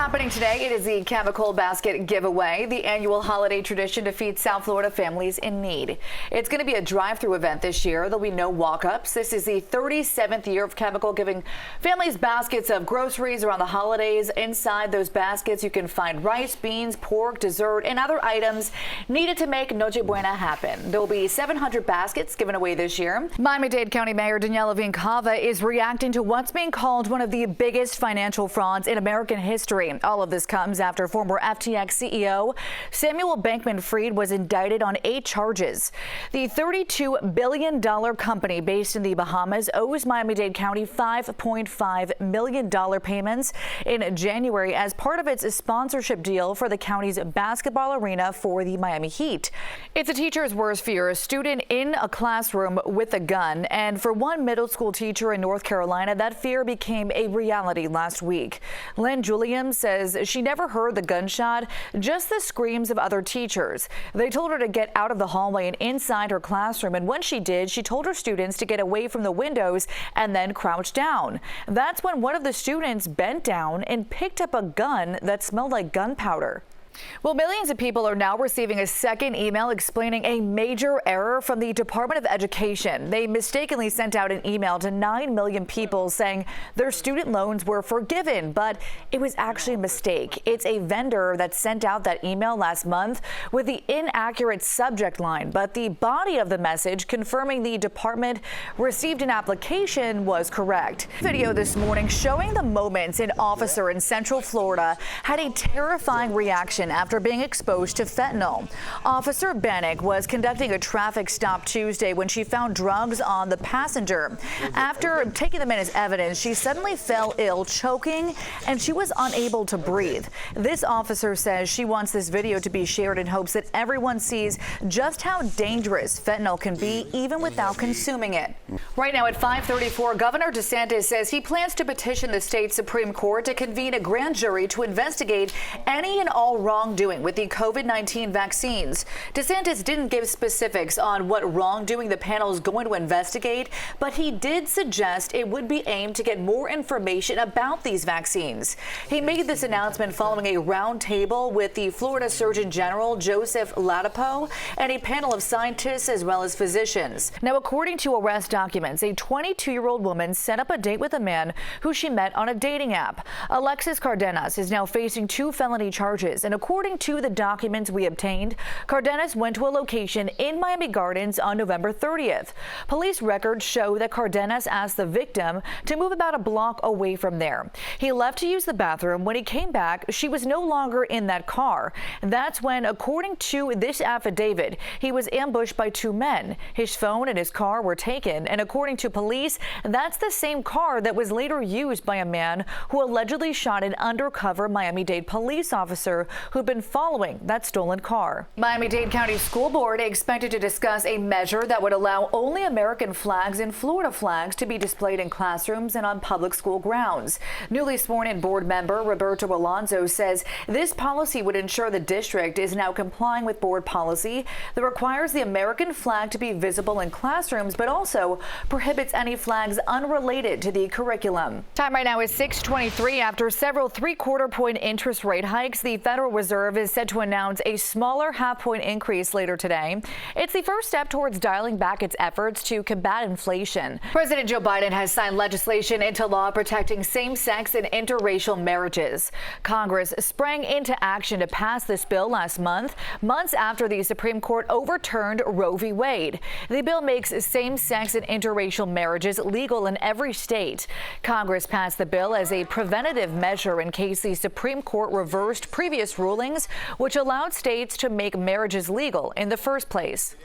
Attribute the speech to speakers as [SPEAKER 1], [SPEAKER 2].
[SPEAKER 1] Happening today, it is the Chemical Basket Giveaway. The annual holiday tradition to feed South Florida families in need. It's going to be a drive-through event this year. There'll be no walk-ups. This is the 37th year of Chemical giving families baskets of groceries around the holidays. Inside those baskets, you can find rice, beans, pork, dessert, and other items needed to make Noche Buena happen. There will be 700 baskets given away this year. Miami-Dade County Mayor Daniela Vincava is reacting to what's being called one of the biggest financial frauds in American history. All of this comes after former FTX CEO Samuel Bankman-Fried was indicted on 8 charges. The $32 billion company based in the Bahamas owes Miami-Dade County $5.5 million payments in January as part of its sponsorship deal for the county's basketball arena for the Miami Heat. It's a teacher's worst fear, a student in a classroom with a gun. And for one middle school teacher in North Carolina, that fear became a reality last week. Lynn Julian says she never heard the gunshot, just the screams of other teachers. They told her to get out of the hallway and inside her classroom, and when she did, she told her students to get away from the windows and then crouch down. That's when one of the students bent down and picked up a gun that smelled like gunpowder. Well, millions of people are now receiving a second email explaining a major error from the Department of Education. They mistakenly sent out an email to 9 million people saying their student loans were forgiven, but it was actually a mistake. It's a vendor that sent out that email last month with the inaccurate subject line, but the body of the message confirming the department received an application was correct. Video this morning showing the moments an officer in Central Florida had a terrifying reaction after being exposed to fentanyl. Officer Bannock was conducting a traffic stop Tuesday when she found drugs on the passenger. After taking them in as evidence, she suddenly fell ill, choking, and she was unable to breathe. This officer says she wants this video to be shared in hopes that everyone sees just how dangerous fentanyl can be even without consuming it. Right now at 5:34, Governor DeSantis says he plans to petition the state Supreme Court to convene a grand jury to investigate any and all wrongdoing with the COVID-19 vaccines. DeSantis didn't give specifics on what wrongdoing the panel is going to investigate, but he did suggest it would be aimed to get more information about these vaccines. He made this announcement following a roundtable with the Florida Surgeon General Joseph Ladapo and a panel of scientists as well as physicians. Now, according to arrest documents, a 22-year-old woman set up a date with a man who she met on a dating app. Alexis Cardenas is now facing 2 felony charges, and according to the documents we obtained, Cardenas went to a location in Miami Gardens on November 30th. Police records show that Cardenas asked the victim to move about a block away from there. He left to use the bathroom. When he came back, she was no longer in that car. That's when, according to this affidavit, he was ambushed by 2 men. His phone and his car were taken, and according to police, that's the same car that was later used by a man who allegedly shot an undercover Miami-Dade police officer who'd been following that stolen car. Miami-Dade County School Board expected to discuss a measure that would allow only American flags and Florida flags to be displayed in classrooms and on public school grounds. Newly sworn-in board member Roberto Alonso says this policy would ensure the district is now complying with board policy that requires the American flag to be visible in classrooms, but also prohibits any flags unrelated to the curriculum. Time right now is 6:23. After several 3/4 point interest rate hikes, the Federal Reserve is set to announce a smaller half-point increase later today. It's the first step towards dialing back its efforts to combat inflation. President Joe Biden has signed legislation into law protecting same-sex and interracial marriages. Congress sprang into action to pass this bill last month, months after the Supreme Court overturned Roe v. Wade. The bill makes same-sex and interracial marriages legal in every state. Congress passed the bill as a preventative measure in case the Supreme Court reversed previous rulings which allowed states to make marriages legal in the first place.